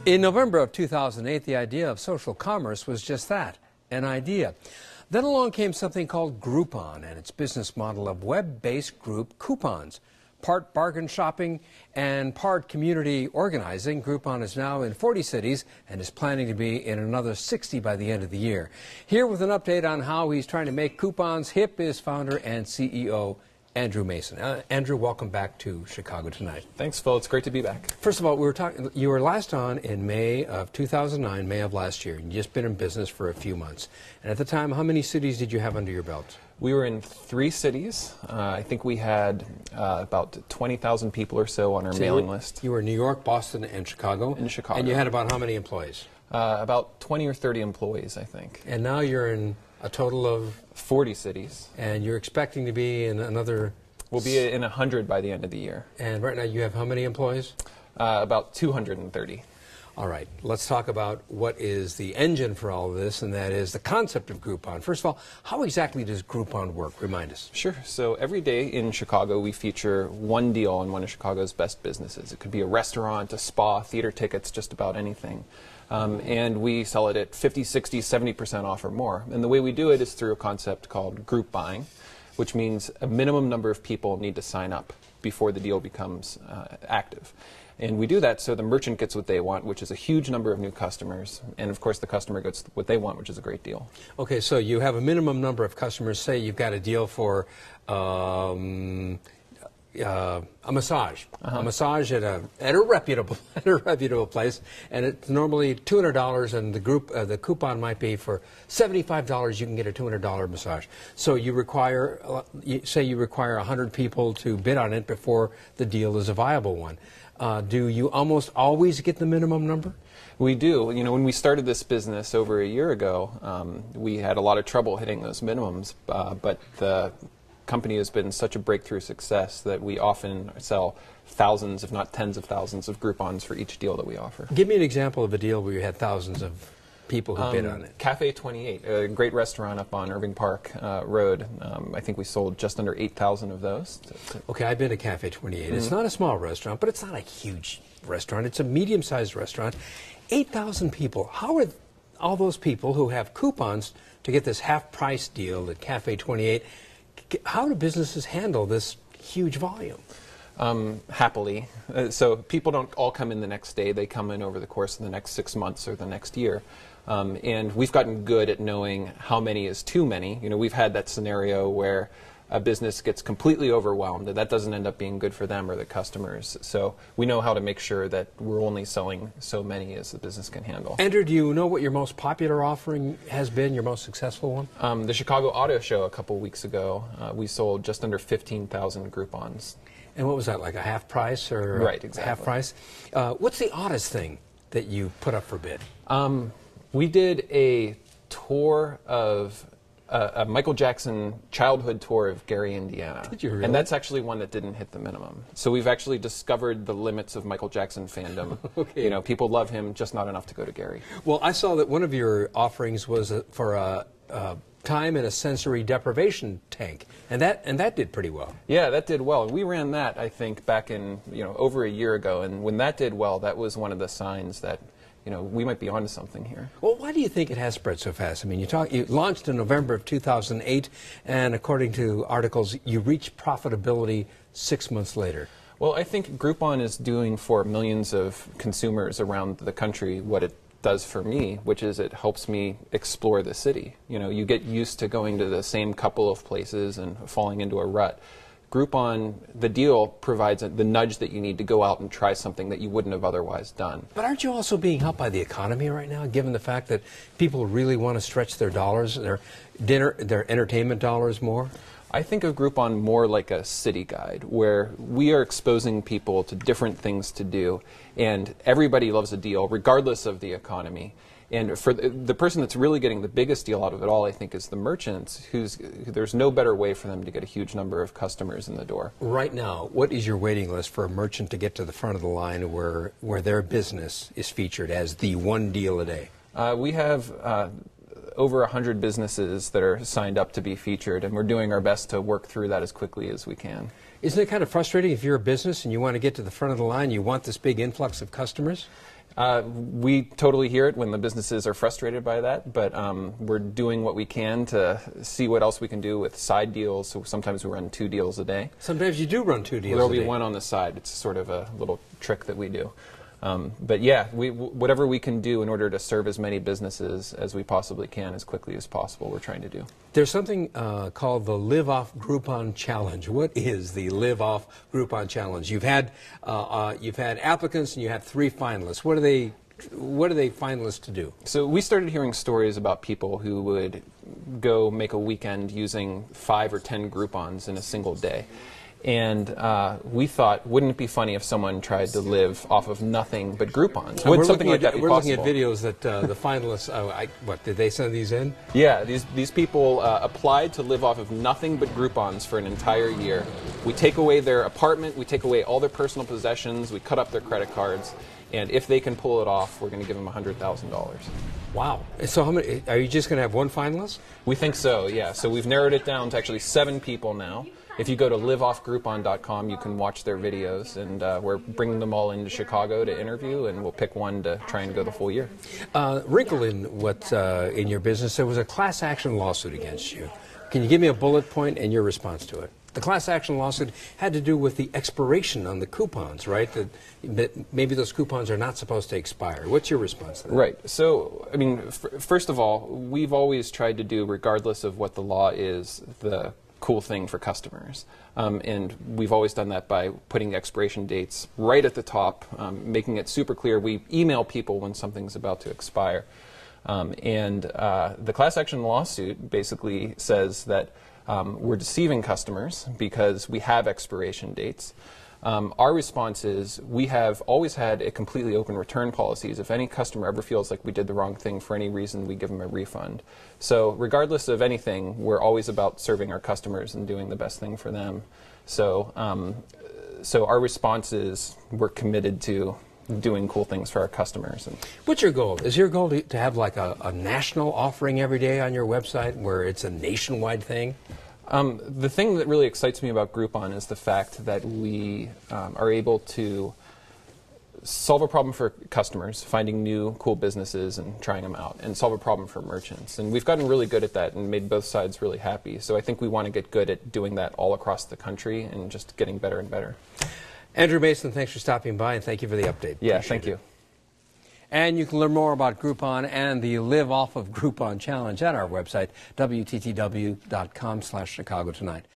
In November of 2008, the idea of social commerce was just that, an idea. Then along came something called Groupon and its business model of web-based group coupons. Part bargain shopping and part community organizing, Groupon is now in 40 cities and is planning to be in another 60 by the end of the year. Here with an update on how he's trying to make coupons hip is founder and CEO Andrew Mason. Andrew, welcome back to Chicago tonight. Thanks, Phil. It's great to be back. First of all, you were last on in May of 2009, May of last year. You've just been in business for a few months. And at the time, how many cities did you have under your belt? We were in 3 cities. I think we had about 20,000 people or so on our mailing list. You were in New York, Boston, and Chicago? In Chicago. And you had about how many employees? About 20 or 30 employees, I think. And now you're in a total of? 40 cities. And you're expecting to be in another? We'll be in 100 by the end of the year. And right now you have how many employees? About 230. All right, let's talk about what is the engine for all of this, and that is the concept of Groupon. First of all, how exactly does Groupon work? Remind us. Sure. So every day in Chicago, we feature one deal on one of Chicago's best businesses. It could be a restaurant, a spa, theater tickets, just about anything. And we sell it at 50, 60, 70% off or more. And the way we do it is through a concept called group buying, which means a minimum number of people need to sign up before the deal becomes active. And we do that so the merchant gets what they want, which is a huge number of new customers. And, of course, the customer gets what they want, which is a great deal. Okay, so you have a minimum number of customers. Say you've got a deal for a massage. A massage at a reputable place, and it's normally $200, and the coupon might be for $75. You can get a $200 massage. So you require, say you require 100 people to bid on it before the deal is a viable one. Do you almost always get the minimum number? We do. You know, when we started this business over a year ago, we had a lot of trouble hitting those minimums, but the company has been such a breakthrough success that we often sell thousands, if not tens of thousands, of Groupons for each deal that we offer. Give me an example of a deal where you had thousands of people who bid on it. Cafe 28, a great restaurant up on Irving Park Road. I think we sold just under 8,000 of those. Okay, I've been to Cafe 28. It's not a small restaurant, but it's not a huge restaurant. It's a medium-sized restaurant. 8,000 people. How are all those people who have coupons to get this half-price deal at Cafe 28, how do businesses handle this huge volume? Happily. So people don't all come in the next day. They come in over the course of the next 6 months or the next year. And we've gotten good at knowing how many is too many. You know, we've had that scenario where a business gets completely overwhelmed, and that doesn't end up being good for them or the customers. So we know how to make sure that we're only selling so many as the business can handle. Andrew, do you know what your most popular offering has been, your most successful one? The Chicago Auto Show a couple weeks ago, we sold just under 15,000 Groupons. And what was that, like a half price or right, exactly. Half price? What's the oddest thing that you put up for bid? We did a tour of a Michael Jackson childhood tour of Gary, Indiana. Did you really? And that's actually one that didn't hit the minimum. So we've actually discovered the limits of Michael Jackson fandom. Okay. You know, people love him, just not enough to go to Gary. Well, I saw that one of your offerings was for a time in a sensory deprivation tank, and that did pretty well. Yeah, that did well. We ran that, I think, back in over a year ago, and when that did well, that was one of the signs that we might be onto something here. Well, why do you think it has spread so fast? I mean, you launched in November of 2008, and according to articles, you reached profitability 6 months later. Well, I think Groupon is doing for millions of consumers around the country what it does for me, which is it helps me explore the city. You know, you get used to going to the same couple of places and falling into a rut. Groupon, the deal provides the nudge that you need to go out and try something that you wouldn't have otherwise done. But aren't you also being helped by the economy right now, given the fact that people really want to stretch their dollars, their entertainment dollars more? I think of Groupon more like a city guide, where we are exposing people to different things to do, and everybody loves a deal, regardless of the economy. And for the person that's really getting the biggest deal out of it all, I think, is the merchants, there's no better way for them to get a huge number of customers in the door. Right now, what is your waiting list for a merchant to get to the front of the line where their business is featured as the one deal a day? We have over 100 businesses that are signed up to be featured, and we're doing our best to work through that as quickly as we can. Isn't it kind of frustrating if you're a business and you want to get to the front of the line, you want this big influx of customers? We totally hear it when the businesses are frustrated by that, but we're doing what we can to see what else we can do with side deals. So sometimes we run 2 deals a day. Sometimes you do run 2 deals There'll a day. be one on the side. It's sort of a little trick that we do. But yeah, whatever we can do in order to serve as many businesses as we possibly can as quickly as possible, we're trying to do. There's something called the Live Off Groupon Challenge. What is the Live Off Groupon Challenge? You've had applicants and you have 3 finalists. What are they finalists to do? So we started hearing stories about people who would go make a weekend using 5 or 10 Groupons in a single day. And we thought, wouldn't it be funny if someone tried to live off of nothing but Groupons? Would something like that be possible? We're looking at videos that the finalists, what, did they send these in? Yeah, these people applied to live off of nothing but Groupons for an entire year. We take away their apartment, we take away all their personal possessions, we cut up their credit cards, and if they can pull it off, we're going to give them $100,000. Wow. So how many, are you just going to have 1 finalist? We think so, yeah. So we've narrowed it down to actually 7 people now. If you go to liveoffgroupon.com, you can watch their videos, and we're bringing them all into Chicago to interview, and we'll pick one to try and go the full year. Wrinkle in your business, there was a class action lawsuit against you. Can you give me a bullet point and your response to it? The class action lawsuit had to do with the expiration on the coupons, right? That maybe those coupons are not supposed to expire. What's your response to that? Right. So, I mean, first of all, we've always tried to do, regardless of what the law is, the cool thing for customers. And we've always done that by putting expiration dates right at the top, making it super clear. We email people when something's about to expire. The class action lawsuit basically says that we're deceiving customers because we have expiration dates. Our response is we have always had a completely open return policies. If any customer ever feels like we did the wrong thing for any reason, we give them a refund. So regardless of anything, we're always about serving our customers and doing the best thing for them. So, so our response is we're committed to doing cool things for our customers. What's your goal? Is your goal to have like a national offering every day on your website where it's a nationwide thing? The thing that really excites me about Groupon is the fact that we are able to solve a problem for customers, finding new cool businesses and trying them out, and solve a problem for merchants. And we've gotten really good at that and made both sides really happy. So I think we want to get good at doing that all across the country and just getting better and better. Andrew Mason, thanks for stopping by, and thank you for the update. Yeah, thank you. And you can learn more about Groupon and the Live Off of Groupon Challenge at our website, WTTW.com/Chicago Tonight.